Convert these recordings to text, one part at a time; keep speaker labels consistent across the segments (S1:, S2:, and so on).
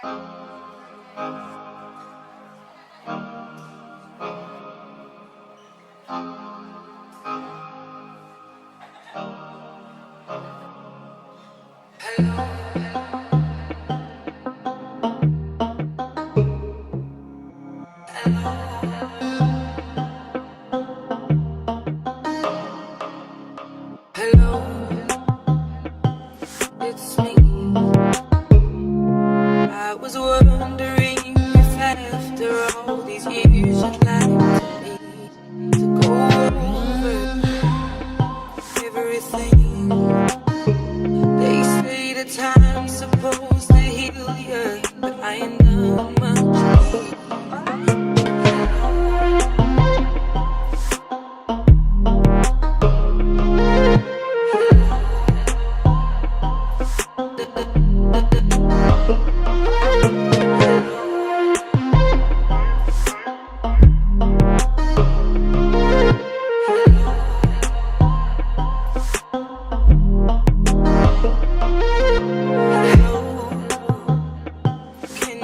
S1: Hello, it's me. I was wondering if after all these years you'd like me to go over everything. They say the time's supposed to heal you, but I ain't done much. Can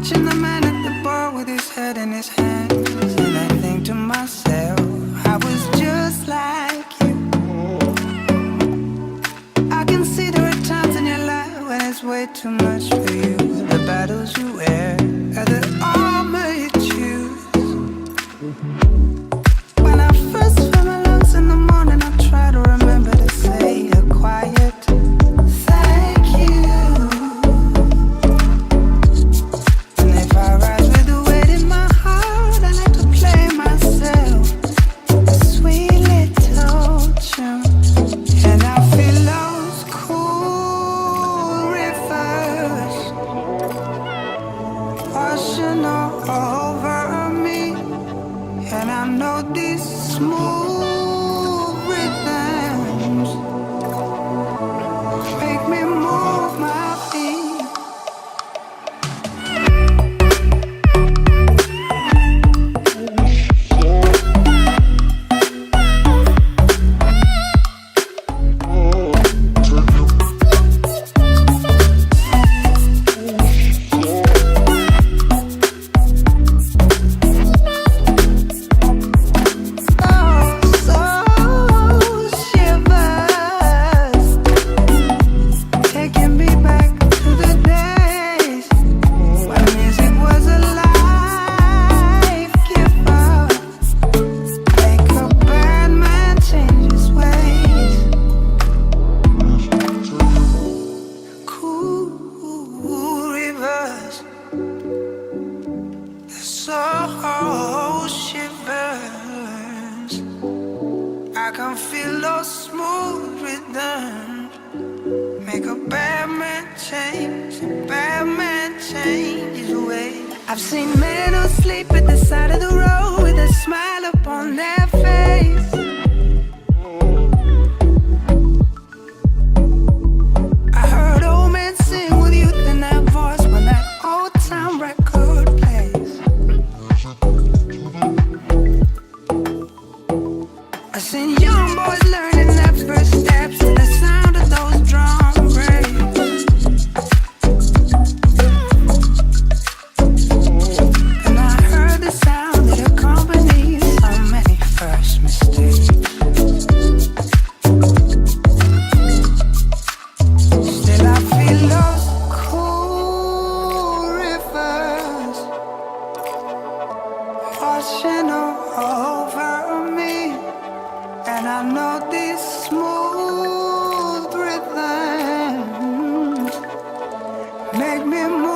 S1: watching the man at the bar with his head in his hands, and I think to myself, I was just like you. I can see there are times in your life when it's way too much for you. The battles you wear are the armor you choose. When I first feel my lungs in the morning, I try to remember to say a quiet thank you. And if I rise with the weight in my heart, I like to play myself a sweet little tune. And I feel those cool rivers washing all over me. And I know these smooth rhythms make me move my feet. Soul shivers. I can feel those smooth rhythms make a bad man change. A bad man changes away. I've seen men who sleep at the side of the road with a smile upon their face. I heard old men sing with youth in their voice when that old time record plays. I seen young boys learning their first steps to the sound of those drum breaks. And I heard the sound that accompanies so many first mistakes. Still I feel those cool rivers washing all over me. And I know these smooth rhythms make me move.